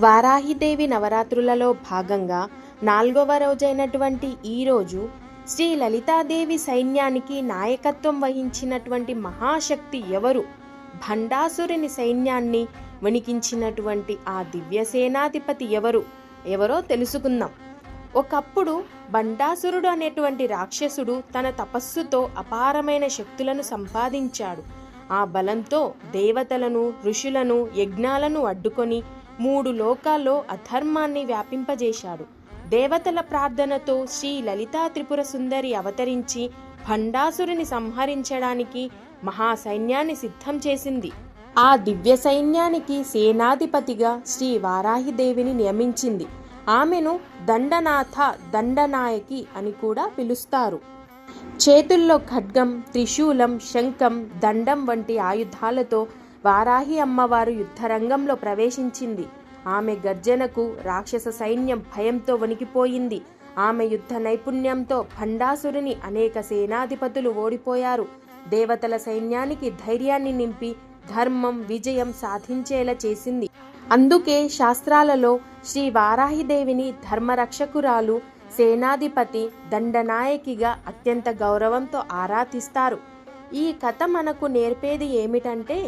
వారాహిదేవి నవరాత్రులలో భాగంగా 4వ రోజైనటువంటి ఈరోజు శ్రీ లలితాదేవి సైన్యానికి నాయకత్వం వహించినటువంటి మహాశక్తి ఎవరు, భండాసురుని సైన్యాన్ని వణికించినటువంటి ఆ దివ్యసేనాధిపతి ఎవరో తెలుసుకుందాం. ఒకప్పుడు భండాసురుడు అనేటువంటి రాక్షసుడు తన తపస్సుతో అపారమైన శక్తులను సంపాదించాడు. ఆ బలంతో దేవతలను, ఋషులను, యజ్ఞాలను అడ్డుకొని 3 లోకాల్లో అధర్మాన్ని వ్యాపింపజేశాడు. దేవతల ప్రార్థనతో శ్రీ లలితా త్రిపుర సుందరి అవతరించి భండాసురుని సంహరించడానికి మహాసైన్యాన్ని సిద్ధం చేసింది. ఆ దివ్య సైన్యానికి సేనాధిపతిగా శ్రీ వారాహిదేవిని నియమించింది. ఆమెను దండనాథ, దండనాయకి అని కూడా పిలుస్తారు. చేతుల్లో ఖడ్గం, త్రిశూలం, శంఖం, దండం వంటి ఆయుధాలతో వారాహి అమ్మవారు యుద్ధరంగంలో ప్రవేశించింది. ఆమె గర్జనకు రాక్షస సైన్యం భయంతో వణికిపోయింది. ఆమె యుద్ధ నైపుణ్యంతో భండాసురుని అనేక సేనాధిపతులు ఓడిపోయారు. దేవతల సైన్యానికి ధైర్యాన్ని నింపి ధర్మం విజయం సాధించేలా చేసింది. అందుకే శాస్త్రాలలో శ్రీ వారాహిదేవిని ధర్మరక్షకురాలు, సేనాధిపతి, దండనాయకిగా అత్యంత గౌరవంతో ఆరాధిస్తారు. ఈ కథ మనకు నేర్పేది ఏమిటంటే,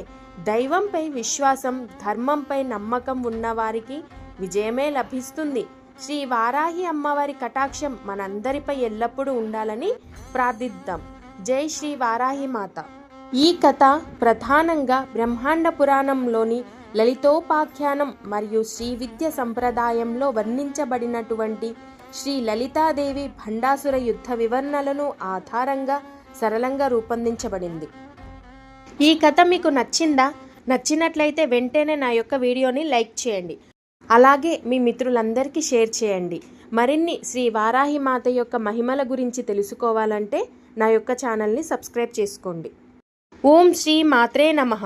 దైవంపై విశ్వాసం, ధర్మంపై నమ్మకం ఉన్నవారికి విజయమే లభిస్తుంది. శ్రీ వారాహి అమ్మవారి కటాక్షం మనందరిపై ఎల్లప్పుడూ ఉండాలని ప్రార్థిద్దాం. జై శ్రీ వారాహి మాత. ఈ కథ ప్రధానంగా బ్రహ్మాండ పురాణంలోని లలితోపాఖ్యానం మరియు శ్రీ విద్య సంప్రదాయంలో వర్ణించబడినటువంటి శ్రీ లలితాదేవి భండాసుర యుద్ధ వివరణలను ఆధారంగా సరళంగా రూపొందించబడింది. ఈ కథ మీకు నచ్చినట్లయితే వెంటనే నా యొక్క వీడియోని లైక్ చేయండి. అలాగే మీ మిత్రులందరికీ షేర్ చేయండి. మరిన్ని శ్రీ వారాహి మాత యొక్క మహిమల గురించి తెలుసుకోవాలంటే నా యొక్క ఛానల్ని సబ్స్క్రైబ్ చేసుకోండి. ఓం శ్రీ మాత్రే నమః.